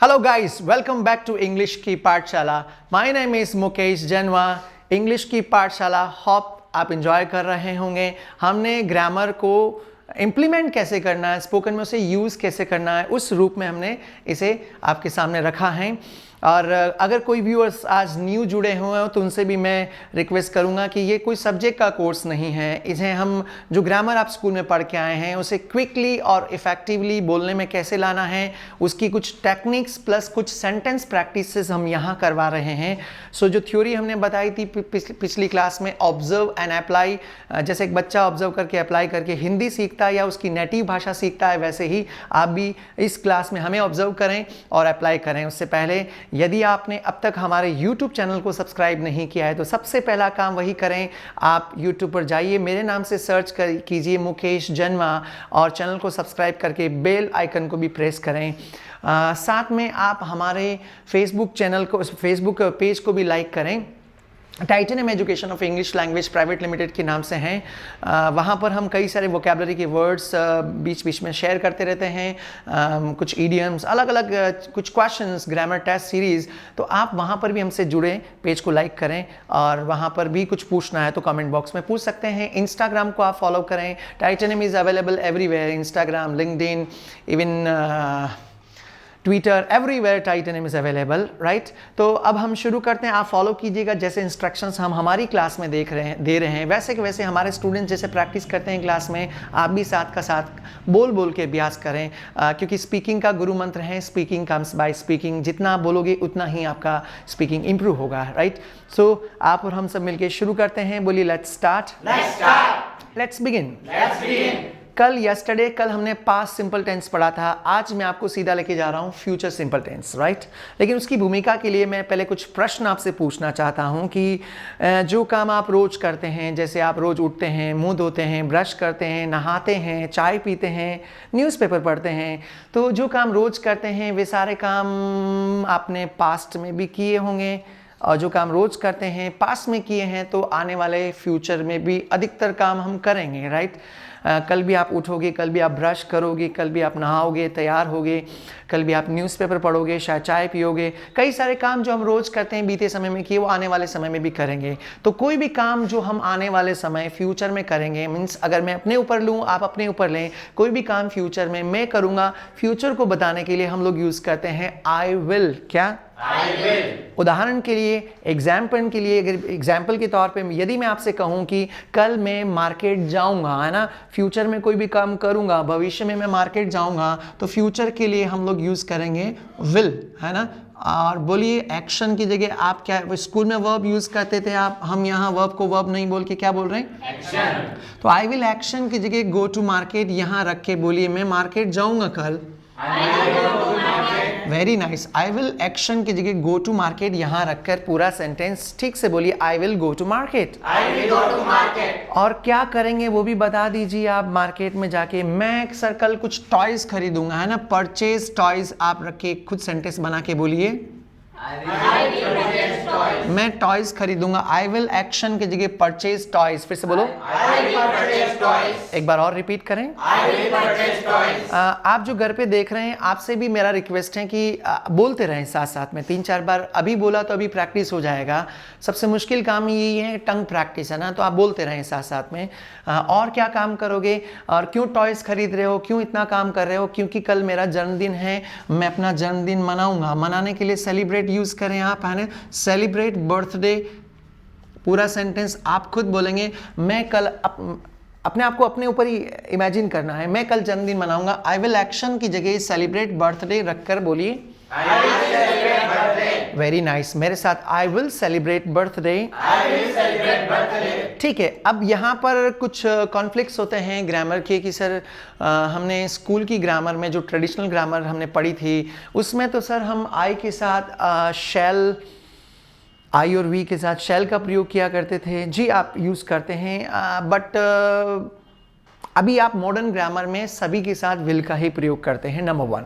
Hello guys, welcome back to English की पाठशाला. My name is Mukesh Jainwa. English की पाठशाला होप आप इंजॉय कर रहे होंगे. हमने ग्रामर को इम्प्लीमेंट कैसे करना है, स्पोकन में उसे यूज़ कैसे करना है, उस रूप में हमने इसे आपके सामने रखा है. और अगर कोई व्यूअर्स आज न्यू जुड़े हुए हो तो उनसे भी मैं रिक्वेस्ट करूंगा कि ये कोई सब्जेक्ट का कोर्स नहीं है. इसे हम जो ग्रामर आप स्कूल में पढ़ के आए हैं उसे क्विकली और इफ़ेक्टिवली बोलने में कैसे लाना है, उसकी कुछ टेक्निक्स प्लस कुछ सेंटेंस प्रैक्टिसेस हम यहाँ करवा रहे हैं. सो जो थ्योरी हमने बताई थी पिछली क्लास में, ऑब्जर्व एंड अप्लाई, जैसे एक बच्चा ऑब्जर्व करके अप्लाई करके हिंदी सीखता है या उसकी नेटिव भाषा सीखता है, वैसे ही आप भी इस क्लास में हमें ऑब्जर्व करें और अप्लाई करें. उससे पहले यदि आपने अब तक हमारे YouTube चैनल को सब्सक्राइब नहीं किया है तो सबसे पहला काम वही करें, आप YouTube पर जाइए, मेरे नाम से सर्च कीजिए मुकेश जैनवा और चैनल को सब्सक्राइब करके बेल आइकन को भी प्रेस करें. साथ में आप हमारे फेसबुक पेज को भी लाइक करें. Titanium education of English language private limited के नाम से हैं. वहाँ पर हम कई सारे वोकेबलरी के वर्ड्स बीच बीच में शेयर करते रहते हैं, कुछ इडियम्स, अलग अलग कुछ क्वेश्चंस, ग्रामर टेस्ट सीरीज़. तो आप वहाँ पर भी हमसे जुड़े, पेज को लाइक करें और वहाँ पर भी कुछ पूछना है तो कमेंट बॉक्स में पूछ सकते हैं. इंस्टाग्राम को आप फॉलो करें. Titanium is available everywhere, Instagram, LinkedIn, even Twitter, everywhere titanium is available, right. तो अब हम शुरू करते हैं. आप फॉलो कीजिएगा. जैसे इंस्ट्रक्शंस हम हमारी क्लास में दे रहे हैं वैसे के वैसे हमारे स्टूडेंट्स जैसे प्रैक्टिस करते हैं क्लास में, आप भी साथ का साथ बोल के अभ्यास करें. क्योंकि स्पीकिंग का गुरु मंत्र है, स्पीकिंग कम्स बाय स्पीकिंग. जितना आप बोलोगे उतना ही आपका स्पीकिंग इंप्रूव होगा, राइट. सो आप और हम सब मिलकर शुरू करते हैं. बोलिए लेट्स स्टार्ट. Let's begin. कल हमने पास्ट सिंपल टेंस पढ़ा था. आज मैं आपको सीधा लेके जा रहा हूँ फ्यूचर सिंपल टेंस, राइट. लेकिन उसकी भूमिका के लिए मैं पहले कुछ प्रश्न आपसे पूछना चाहता हूँ कि जो काम आप रोज़ करते हैं, जैसे आप रोज़ उठते हैं, मुंह धोते हैं, ब्रश करते हैं, नहाते हैं, चाय पीते हैं, न्यूज़पेपर पढ़ते हैं, तो जो काम रोज़ करते हैं वे सारे काम आपने पास्ट में भी किए होंगे. और जो काम रोज़ करते हैं पास्ट में किए हैं तो आने वाले फ्यूचर में भी अधिकतर काम हम करेंगे, राइट. कल भी आप उठोगे, कल भी आप ब्रश करोगे, कल भी आप नहाओगे, तैयार होगे, कल भी आप न्यूज़पेपर पढ़ोगे, शायद चाय पियोगे. कई सारे काम जो हम रोज़ करते हैं बीते समय में किए वो आने वाले समय में भी करेंगे. तो कोई भी काम जो हम आने वाले समय फ्यूचर में करेंगे, मीन्स अगर मैं अपने ऊपर लूँ, आप अपने ऊपर लें, कोई भी काम फ्यूचर में मैं करूँगा, फ्यूचर को बताने के लिए हम लोग यूज़ करते हैं आई विल. क्या? I will. उदाहरण के लिए, एग्जाम्पल के तौर पे यदि मैं आपसे कहूँ कि कल मैं मार्केट जाऊँगा, है ना, फ्यूचर में कोई भी काम करूँगा, भविष्य में मैं मार्केट जाऊँगा, तो फ्यूचर के लिए हम लोग यूज़ करेंगे विल, है ना. और बोलिए एक्शन की जगह आप क्या, स्कूल में वर्ब यूज़ करते थे आप, हम यहाँ वर्ब को वर्ब नहीं बोल के क्या बोल रहे हैं? एक्शन. तो आई विल एक्शन की जगह गो टू मार्केट यहाँ रख के बोलिए मैं मार्केट जाऊँगा कल. Very nice. I will action की जगह गो टू मार्केट यहाँ रखकर पूरा सेंटेंस ठीक से बोलिए. I will go to market. I will go to market. और क्या करेंगे वो भी बता दीजिए आप. मार्केट में जाके मैं सर कल कुछ टॉयज खरीदूंगा, है ना, परचेज टॉयज आप रख के खुद सेंटेंस बना के बोलिए. मैं टॉयज खरीदूंगा. आई विल एक्शन की जगह परचेज टॉयज. फिर से बोलो. एक बार और रिपीट करें. आप जो घर पे देख रहे हैं आपसे भी मेरा रिक्वेस्ट है कि बोलते रहें साथ साथ में. 3-4 बार अभी बोला तो अभी प्रैक्टिस हो जाएगा. सबसे मुश्किल काम यही है टंग प्रैक्टिस, है ना. तो आप बोलते रहें साथ साथ में. और क्या काम करोगे और क्यों टॉयज खरीद रहे हो, क्यों इतना काम कर रहे हो? क्योंकि कल मेरा जन्मदिन है, मैं अपना जन्मदिन मनाऊंगा. मनाने के लिए सेलिब्रेट यूज़ करें आप, है ना. Celebrate birthday. पूरा सेंटेंस आप खुद बोलेंगे. मैं कल अपने आप को अपने ऊपर ही इमेजिन करना है. मैं कल जन्मदिन मनाऊंगा. आई विल एक्शन की जगह सेलिब्रेट बर्थडे रखकर बोलिए. Very nice. मेरे साथ आई विल सेलिब्रेट बर्थडे. ठीक है. अब यहाँ पर कुछ कॉन्फ्लिक्ट्स होते हैं ग्रामर के कि सर हमने स्कूल की ग्रामर में जो ट्रेडिशनल ग्रामर हमने पढ़ी थी उसमें तो सर हम आई के साथ शैल, आई और वी के साथ शैल का प्रयोग किया करते थे. जी आप यूज़ करते हैं, बट अभी आप मॉडर्न ग्रामर में सभी के साथ विल का ही प्रयोग करते हैं. नंबर 1.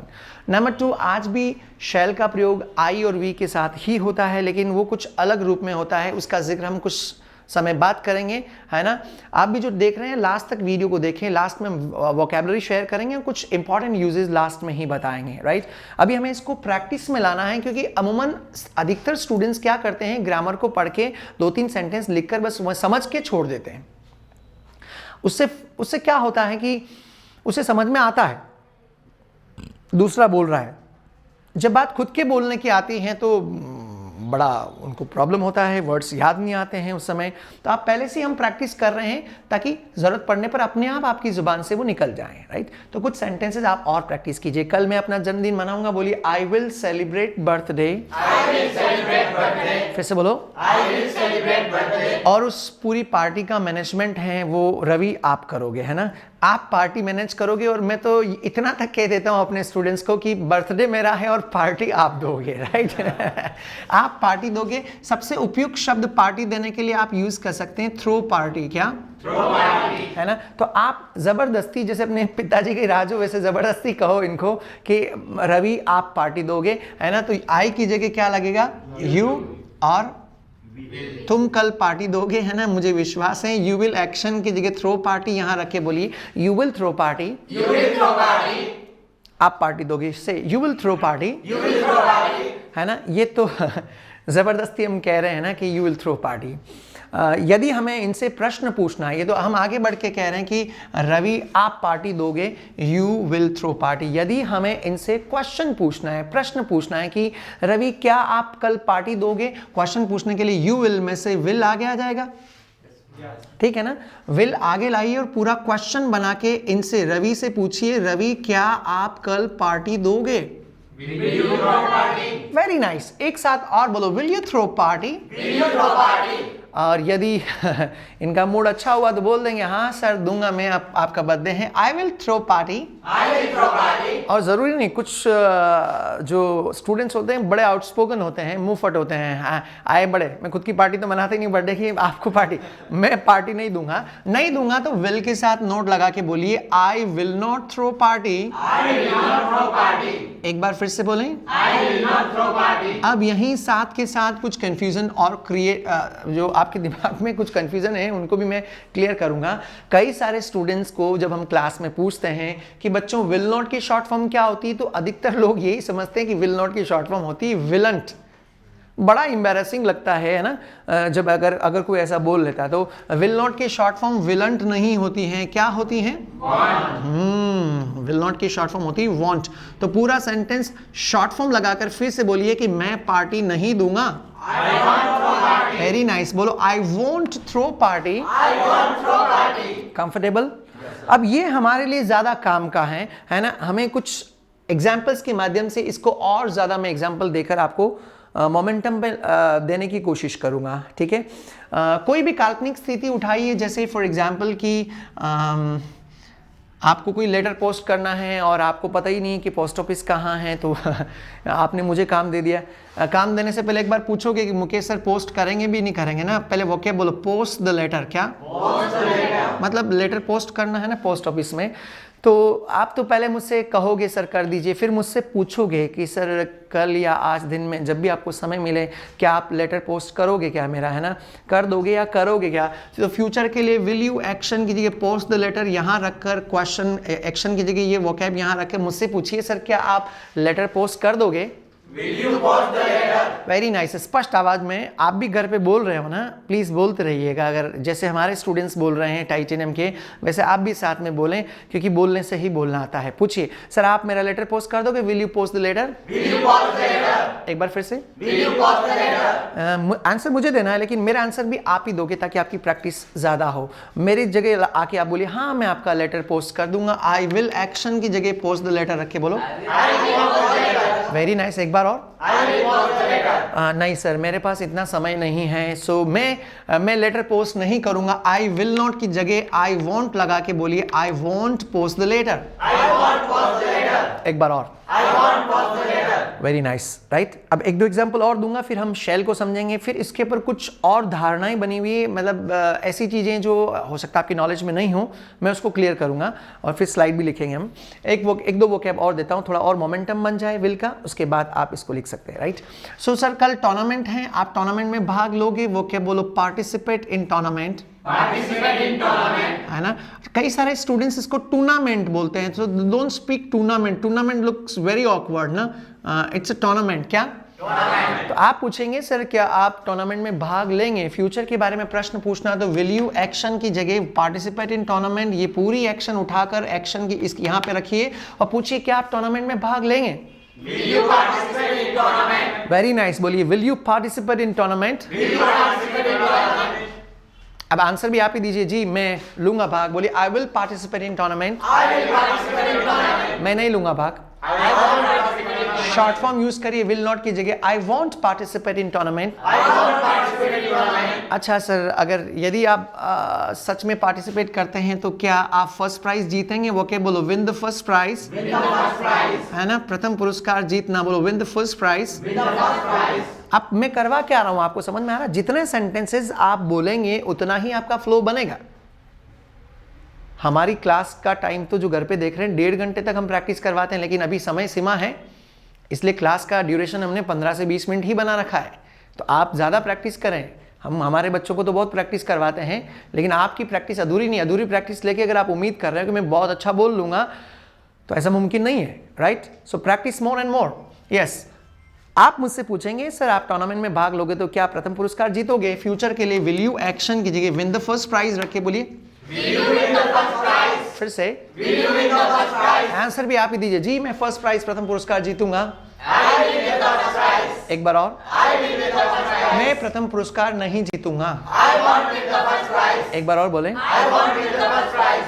नंबर 2, आज भी शैल का प्रयोग आई और वी के साथ ही होता है, लेकिन वो कुछ अलग रूप में होता है. उसका जिक्र हम कुछ समय बात करेंगे, है ना। आप भी जो देख रहे हैं लास्ट तक वीडियो को देखें, लास्ट में वोकैबुलरी शेयर करेंगे और कुछ इंपॉर्टेंट यूजेस लास्ट में ही बताएंगे, राइट। अभी हमें इसको प्रैक्टिस में लाना है, क्योंकि अमूमन अधिकतर स्टूडेंट्स क्या करते हैं, ग्रामर को पढ़ के 2-3 सेंटेंस लिखकर बस समझ के छोड़ देते हैं। उससे क्या होता है कि उसे समझ में आता है दूसरा बोल रहा है, जब बात खुद के बोलने की आती है तो बड़ा उनको प्रॉब्लम होता है, वर्ड्स याद नहीं आते हैं उस समय। तो आप पहले से हम प्रैक्टिस कर रहे हैं ताकि ज़रूरत पड़ने पर अपने आप आपकी ज़ुबान से वो निकल जाएं, राइट। तो कुछ सेंटेंसेस आप और प्रैक्टिस कीजिए। कल मैं अपना जन्मदिन मनाऊंगा, बोलिए आई विल सेलिब्रेट बर्थडे। फिर से बोलो, आई विल सेलिब्रेट बर्थडे। और उस पूरी पार्टी का मैनेजमेंट है वो रवि आप करोगे, है ना। आप पार्टी मैनेज करोगे, और मैं तो इतना तक कह देता हूं अपने स्टूडेंट्स को कि बर्थडे मेरा है और पार्टी आप दोगे, राइट। आप पार्टी दोगे। सबसे उपयुक्त शब्द पार्टी देने के लिए आप यूज कर सकते हैं थ्रो पार्टी। क्या? थ्रो पार्टी, है ना। तो आप जबरदस्ती, जैसे अपने पिताजी के राजू वैसे जबरदस्ती कहो इनको कि रवि आप पार्टी दोगे, है ना। तो आई की जगह क्या लगेगा? यू, और तुम कल पार्टी दोगे, है ना, मुझे विश्वास है। यू विल एक्शन की जगह थ्रो पार्टी यहां रखे, बोलिए you will throw party. You will throw party. आप पार्टी दोगे, say you will throw party. You will throw party, है ना। ये तो जबरदस्ती हम कह रहे हैं ना कि यू विल थ्रो पार्टी। यदि हमें इनसे प्रश्न पूछना है, ये तो हम आगे बढ़ के कह रहे हैं कि रवि आप पार्टी दोगे, यू विल थ्रो पार्टी। यदि हमें इनसे क्वेश्चन पूछना है, प्रश्न पूछना है कि रवि क्या आप कल पार्टी दोगे, क्वेश्चन पूछने के लिए यू विल में से विल आगे आ जाएगा, ठीक है ना। विल आगे लाइए और पूरा क्वेश्चन बना के इनसे, रवि से पूछिए, रवि क्या आप कल पार्टी दोगे? Very nice. एक साथ और बोलो, will you throw party? Will you throw party. और यदि इनका मूड अच्छा हुआ तो बोल देंगे हाँ सर दूंगा मैं, आपका बर्थडे है, I will throw party. I will throw party. और ज़रूरी नहीं, कुछ जो स्टूडेंट्स होते हैं बड़े आउटस्पोकन होते हैं, मुंह फट होते हैं, हाँ आए बड़े, मैं खुद की पार्टी तो मनाते नहीं बर्थडे की, आपको पार्टी, मैं पार्टी नहीं दूंगा तो विल के साथ नोट लगा के बोलिए, I will not throw party. I will not throw party. एक बार फिर से बोलें, I will not throw party. अब यहीं साथ के साथ कुछ कंफ्यूजन और जो आपके दिमाग में कुछ कंफ्यूजन है उनको भी मैं क्लियर करूंगा। कई सारे स्टूडेंट्स को जब हम क्लास में पूछते हैं कि बच्चों विल नॉट की शॉर्ट फॉर्म क्या होती है, तो अधिकतर लोग यही समझते हैं कि विल नॉट की शॉर्ट फॉर्म होती है विलंट। बड़ा एम्बैरेसिंग लगता है ना, जब अगर कोई ऐसा बोल लेता है। तो विल नॉट की शॉर्ट फॉर्म विलंट नहीं होती है, क्या होती है? विल नॉट की शॉर्ट फॉर्म होती है वांट। तो पूरा सेंटेंस शॉर्ट फॉर्म लगाकर फिर से बोलिए कि मैं पार्टी नहीं दूंगा। Very nice. बोलो, I won't throw party. I won't throw party. Comfortable? अब ये हमारे लिए ज्यादा काम का है ना। हमें कुछ एग्जाम्पल्स के माध्यम से इसको और ज्यादा मैं एग्जाम्पल देकर आपको मोमेंटम पे देने की कोशिश करूंगा, ठीक है। कोई भी काल्पनिक स्थिति उठाइए, जैसे फॉर एग्जाम्पल कि आपको कोई लेटर पोस्ट करना है और आपको पता ही नहीं कि पोस्ट ऑफिस कहाँ है, तो आपने मुझे काम दे दिया। काम देने से पहले एक बार पूछोगे कि मुकेश सर पोस्ट करेंगे भी नहीं करेंगे ना, पहले वो क्या बोलो, पोस्ट द लेटर। क्या? Post the letter. मतलब लेटर पोस्ट करना है ना पोस्ट ऑफिस में। तो आप तो पहले मुझसे कहोगे सर कर दीजिए, फिर मुझसे पूछोगे कि सर कल या आज दिन में जब भी आपको समय मिले क्या आप लेटर पोस्ट करोगे क्या मेरा, है ना, कर दोगे या करोगे क्या। तो फ्यूचर के लिए विल यू एक्शन की जगह पोस्ट द लेटर यहाँ रखकर, क्वेश्चन एक्शन की जगह ये वोकैब यहाँ रखकर मुझसे पूछिए सर क्या आप लेटर पोस्ट कर दोगे? Will you post the letter? Very nice. स्पष्ट आवाज में आप भी घर पे बोल रहे हो ना, प्लीज बोलते रहिएगा। अगर जैसे हमारे स्टूडेंट्स बोल रहे हैं टाइटेनियम के, वैसे आप भी साथ में बोलें, क्योंकि बोलने से ही बोलना आता है। पूछिए सर आप मेरा लेटर पोस्ट कर दोगे? Will you post the letter? Will you post the letter. एक बार फिर से, will you post the letter. Answer मुझे देना है, लेकिन मेरा आंसर भी आप ही दोगे ताकि आपकी प्रैक्टिस ज्यादा हो। मेरी जगह आके आप बोलिए हाँ मैं आपका लेटर पोस्ट कर दूंगा। आई विल एक्शन की जगह पोस्ट द लेटर रख के बोलो। Very nice. एक बार और। नहीं सर मेरे पास इतना समय नहीं है, सो मैं लेटर पोस्ट नहीं करूंगा। आई विल नॉट की जगह आई वॉन्ट लगा के बोलिए, I want post the letter. एक बार और। I want post the letter. Very nice, right. अब एक दो एग्जाम्पल और दूंगा, फिर हम शेल को समझेंगे, फिर इसके ऊपर कुछ और धारणाएं बनी हुई है, मतलब ऐसी चीज़ें जो हो सकता है आपकी नॉलेज में नहीं हो, मैं उसको क्लियर करूंगा और फिर स्लाइड भी लिखेंगे हम। एक दो वोकैब और देता हूँ, थोड़ा और मोमेंटम बन जाए विल का, उसके बाद आप इसको लिख सकते हैं, राइट। सो सर कल टूर्नामेंट है, आप टूर्नामेंट में भाग लोगे, वोकैब बोलो पार्टिसिपेट इन टूर्नामेंट, है ना। कई सारे स्टूडेंट्स इसको टूर्नामेंट बोलते हैं, so don't speak tournament, tournament looks very awkward ना, इट्स अ टूर्नामेंट। क्या तो आप पूछेंगे सर क्या आप टूर्नामेंट में भाग लेंगे, फ्यूचर के बारे में प्रश्न पूछना, तो विल यू एक्शन की जगह पार्टिसिपेट इन टूर्नामेंट, ये पूरी एक्शन उठाकर एक्शन की इस यहाँ पे रखिए और पूछिए क्या आप टूर्नामेंट में भाग लेंगे। Will you participate in tournament? Very nice, बोलिए will you participate in tournament? Will you participate in tournament? अब आंसर भी आप ही दीजिए, जी मैं लूंगा भाग, बोलिए I will participate in tournament. I will participate in tournament. मैं नहीं लूंगा भाग। I won't participate in tournament. Short form use करिए will not की जगह, I won't participate in tournament. I won't participate in tournament. अच्छा सर, अगर यदि आप सच में पार्टिसिपेट करते हैं तो क्या आप फर्स्ट प्राइज जीतेंगे, वो क्या बोलो विन द फर्स्ट प्राइज, है ना, प्रथम पुरस्कार जीतना, बोलो विन द फर्स्ट प्राइज। अब मैं करवा क्या रहा हूं, आपको समझ में आ रहा है, जितने सेंटेंसेस आप बोलेंगे उतना ही आपका फ्लो बनेगा। हमारी क्लास का टाइम तो जो घर पे देख रहे हैं 1.5 घंटे तक हम प्रैक्टिस करवाते हैं, लेकिन अभी समय सीमा है, इसलिए क्लास का ड्यूरेशन हमने 15 से 20 मिनट ही बना रखा है। तो आप ज़्यादा प्रैक्टिस करें, हम हमारे बच्चों को तो बहुत प्रैक्टिस करवाते हैं, लेकिन आपकी प्रैक्टिस अधूरी नहीं, अधूरी प्रैक्टिस लेके अगर आप उम्मीद कर रहे हो कि मैं बहुत अच्छा बोल लूँगा तो ऐसा मुमकिन नहीं है, right. So practice more and more. Yes, आप मुझसे पूछेंगे सर आप टूर्नामेंट में भाग लोगे तो क्या प्रथम पुरस्कार जीतोगे, फ्यूचर के लिए विल यू एक्शन की जगह विन द फर्स्ट प्राइज रखे, बोलिए फिर से आंसर भी आप ही दीजिए, जी मैं फर्स्ट प्राइज प्रथम पुरस्कार जीतूंगा। एक बार और, मैं प्रथम पुरस्कार नहीं जीतूंगा। एक बार और बोलें,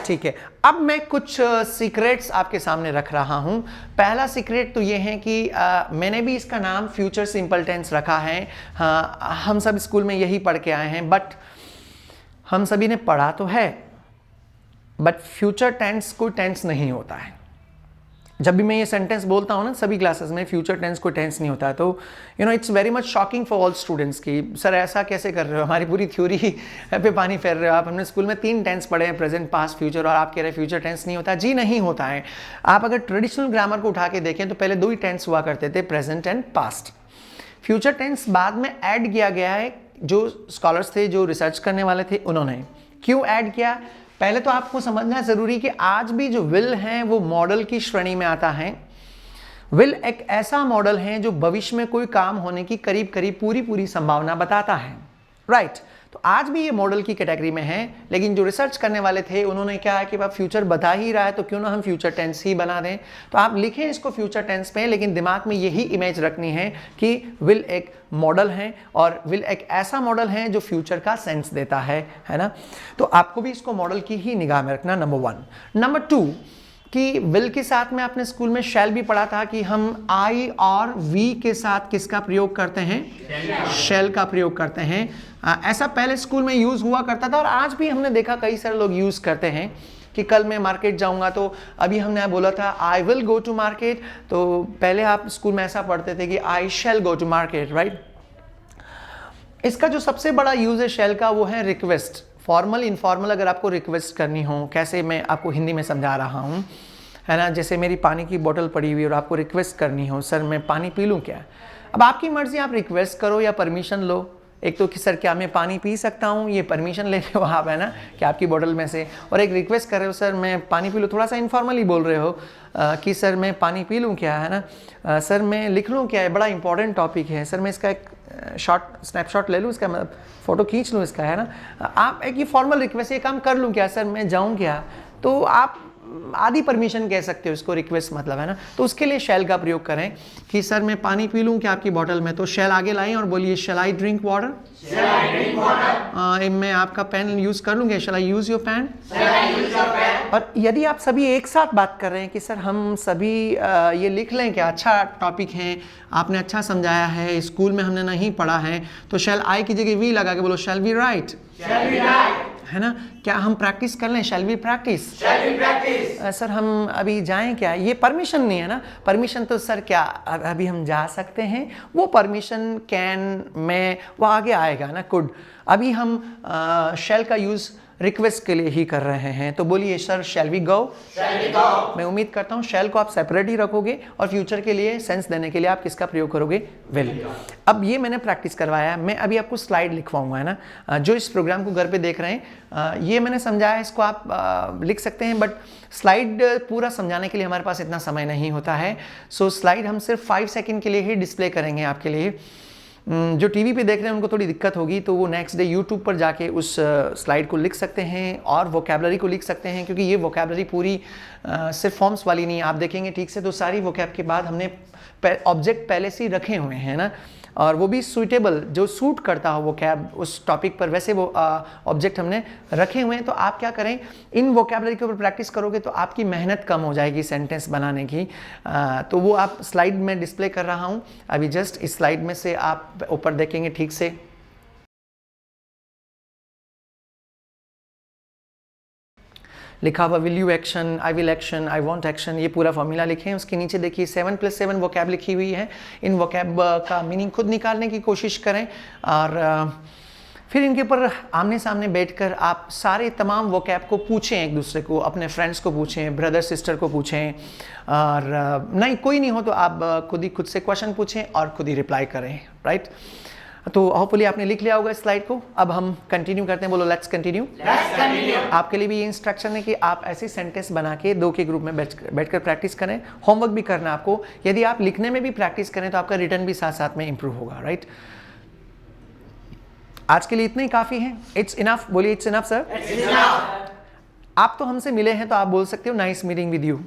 ठीक है। अब मैं कुछ सीक्रेट्स आपके सामने रख रहा हूं। पहला सीक्रेट तो ये है कि मैंने भी इसका नाम फ्यूचर सिंपल टेंस रखा है। हाँ, हम सब स्कूल में यही पढ़ के आए हैं, बट हम सभी ने पढ़ा तो है, बट फ्यूचर टेंस कोई टेंस नहीं होता है। जब भी मैं ये सेंटेंस बोलता हूँ ना सभी क्लासेस में, फ्यूचर टेंस कोई टेंस नहीं होता है, तो you know it's very much shocking for all students की सर ऐसा कैसे कर रहे हो, हमारी पूरी थ्योरी पे पानी फेर रहे हो आप। हमने स्कूल में 3 टेंस पढ़े हैं, प्रेजेंट, पास्ट, फ्यूचर, और आप कह रहे हैं फ्यूचर टेंस नहीं होता। जी नहीं होता है। आप अगर ट्रेडिशनल ग्रामर को उठा के देखें तो पहले 2 ही टेंस हुआ करते थे, present and past. Future tense बाद में ऐड किया गया है, जो स्कॉलर्स थे, जो रिसर्च करने वाले थे, उन्होंने। क्यों ऐड किया, पहले तो आपको समझना जरूरी कि आज भी जो विल है वो मॉडल की श्रेणी में आता है। विल एक ऐसा मॉडल है जो भविष्य में कोई काम होने की करीब करीब पूरी संभावना बताता है, राइट। तो आज भी ये मॉडल की कैटेगरी में है, लेकिन जो रिसर्च करने वाले थे उन्होंने क्या है कि अब फ्यूचर बता ही रहा है तो क्यों ना हम फ्यूचर टेंस ही बना दें। तो आप लिखें इसको फ्यूचर टेंस पे, लेकिन दिमाग में यही इमेज रखनी है कि विल एक मॉडल है और विल एक ऐसा मॉडल है जो फ्यूचर का सेंस देता है ना। तो आपको भी इसको मॉडल की ही निगाह में रखना, नंबर 1। नंबर 2 कि विल के साथ में आपने स्कूल में शैल भी पढ़ा था कि हम आई और वी के साथ किसका प्रयोग करते हैं, शैल का प्रयोग करते हैं। ऐसा पहले स्कूल में यूज हुआ करता था और आज भी हमने देखा कई सारे लोग यूज करते हैं कि कल मैं मार्केट जाऊंगा, तो अभी हमने बोला था I will go to market, तो पहले आप स्कूल में ऐसा पढ़ते थे कि I shall go to market, right. इसका जो सबसे बड़ा यूज है शैल का वो है रिक्वेस्ट। फॉर्मल इनफॉर्मल अगर आपको रिक्वेस्ट करनी हो, कैसे मैं आपको हिंदी में समझा रहा हूँ, है ना। जैसे मेरी पानी की बोतल पड़ी हुई और आपको रिक्वेस्ट करनी हो, सर मैं पानी पी लूँ क्या। अब आपकी मर्जी, आप रिक्वेस्ट करो या परमिशन लो। एक तो कि सर क्या मैं पानी पी सकता हूँ, ये परमिशन ले रहे हो आप, है ना, कि आपकी बोतल में से, और एक रिक्वेस्ट कर रहे हो सर मैं पानी पी लूँ, थोड़ा सा इनफॉर्मली बोल रहे हो कि सर मैं पानी पी लूँ क्या, है ना, सर मैं लिख लूँ क्या, है बड़ा इंपॉर्टेंट टॉपिक है, सर मैं इसका एक शॉर्ट स्नैपशॉट ले लूँ, इसका मतलब फ़ोटो खींच लूँ इसका, है ना। आप एक ये फॉर्मल रिक्वेस्ट, ये काम कर लूँ क्या, सर मैं जाऊँ क्या, तो आप आधी परमिशन कह सकते हो इसको, रिक्वेस्ट मतलब, है ना। तो उसके लिए शैल का प्रयोग करें कि सर मैं पानी पी लूँ क्या आपकी बोतल में, तो शैल आगे लाएं और बोलिए शैल आई ड्रिंक वाटर, मैं आपका पेन यूज़ कर लूँगा, शैल आई यूज़ योर पेन। और यदि आप सभी एक साथ बात कर रहे हैं कि सर हम सभी ये लिख लें क्या, अच्छा टॉपिक है, आपने अच्छा समझाया है, स्कूल में हमने नहीं पढ़ा है, तो शैल आई की जगह वी लगा के बोलो शैल वी राइट, है ना? क्या हम प्रैक्टिस कर लें? Shall we practice? सर हम अभी जाएं क्या? ये परमिशन नहीं है ना? परमिशन तो सर क्या अभी हम जा सकते हैं? वो परमिशन कैन, मैं, वो आगे आएगा ना, कुड। अभी हम शैल का यूज़ रिक्वेस्ट के लिए ही कर रहे हैं, तो बोलिए सर शैल वी गो? मैं उम्मीद करता हूँ शैल को आप सेपरेट ही रखोगे और फ्यूचर के लिए सेंस देने के लिए आप किसका प्रयोग करोगे? विल। अब ये मैंने प्रैक्टिस करवाया, मैं अभी आपको स्लाइड लिखवाऊंगा, है ना? जो इस प्रोग्राम को घर पे देख रहे हैं, ये मैंने समझाया, इसको आप लिख सकते हैं, बट स्लाइड पूरा समझाने के लिए हमारे पास इतना समय नहीं होता है। सो स्लाइड हम सिर्फ 5 सेकेंड के लिए ही डिस्प्ले करेंगे आपके लिए। जो टीवी पे देख रहे हैं उनको थोड़ी दिक्कत होगी, तो वो नेक्स्ट डे यूट्यूब पर जाके उस स्लाइड को लिख सकते हैं और वोकैबलरी को लिख सकते हैं, क्योंकि ये वोकैबलरी पूरी सिर्फ फॉर्म्स वाली नहीं है। आप देखेंगे ठीक से तो सारी वोकैब के बाद हमने ऑब्जेक्ट पहले से ही रखे हुए हैं ना, और वो भी सूटेबल, जो सूट करता हो वोकैब उस टॉपिक पर, वैसे वो ऑब्जेक्ट हमने रखे हुए हैं। तो आप क्या करें, इन वोकैबलरी के ऊपर प्रैक्टिस करोगे तो आपकी मेहनत कम हो जाएगी सेंटेंस बनाने की। तो वो आप स्लाइड में डिस्प्ले कर रहा हूँ अभी, जस्ट इस स्लाइड में से आप ऊपर देखेंगे ठीक से। लिखा हुआ will you action, I will action, I want action, ये पूरा फॉर्मूला लिखे हैं। उसके नीचे देखिए 7+7 वोकैब लिखी हुई है। इन वोकैब का मीनिंग खुद निकालने की कोशिश करें और फिर इनके ऊपर आमने सामने बैठकर आप सारे तमाम वोकैब को पूछें एक दूसरे को, अपने फ्रेंड्स को पूछें, ब्रदर सिस्टर को पूछें, और नहीं कोई नहीं हो तो आप खुद से क्वेश्चन पूछें और खुद ही रिप्लाई करें, राइट? तो होपफुली आपने लिख लिया होगा इस स्लाइड को। अब हम कंटिन्यू करते हैं, बोलो लेट्स कंटिन्यू। आपके लिए भी ये इंस्ट्रक्शन है कि आप ऐसे सेंटेंस बना के 2 के ग्रुप में बैठकर प्रैक्टिस करें। होमवर्क भी करना आपको। यदि आप लिखने में भी प्रैक्टिस करें तो आपका रिटर्न भी साथ साथ में इंप्रूव होगा, राइट? आज के लिए इतना ही काफी है। इट्स इनफ, बोलिए इट्स इनफ सर। आप तो हमसे मिले हैं तो आप बोल सकते हो नाइस मीटिंग विद यू।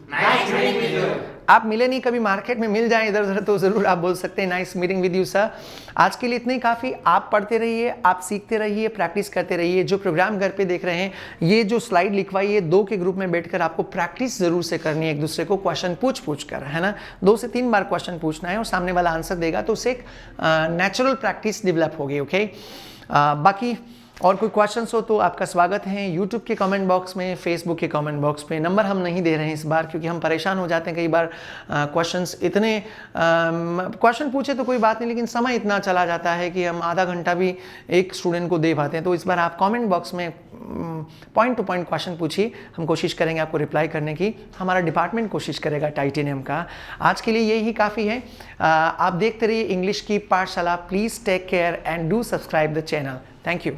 आप मिले नहीं, कभी मार्केट में मिल जाए इधर उधर तो जरूर आप बोल सकते हैं nice meeting with you sir. आज के लिए इतना ही काफ़ी। आप पढ़ते रहिए, आप सीखते रहिए, प्रैक्टिस करते रहिए। जो प्रोग्राम घर पे देख रहे हैं, ये जो स्लाइड लिखवाई है 2 के ग्रुप में बैठकर आपको प्रैक्टिस जरूर से करनी है, एक दूसरे को क्वेश्चन पूछ कर, है ना? 2 से 3 बार क्वेश्चन पूछना है और सामने वाला आंसर देगा, तो उससे एक नेचुरल प्रैक्टिस डेवलप होगी। ओके, बाकी और कोई क्वेश्चंस हो तो आपका स्वागत है यूट्यूब के कमेंट बॉक्स में, फेसबुक के कमेंट बॉक्स में। नंबर हम नहीं दे रहे हैं इस बार क्योंकि हम परेशान हो जाते हैं कई बार। क्वेश्चंस इतने क्वेश्चन पूछे तो कोई बात नहीं, लेकिन समय इतना चला जाता है कि हम आधा घंटा भी एक स्टूडेंट को दे पाते हैं। तो इस बार आप कमेंट बॉक्स में पॉइंट टू पॉइंट क्वेश्चन पूछिए, हम कोशिश करेंगे आपको रिप्लाई करने की। हमारा डिपार्टमेंट कोशिश करेगा टाइटेनियम का। आज के लिए यही काफ़ी है। आप देखते रहिए इंग्लिश की पाठशाला। Please take care and do subscribe the channel. Thank you.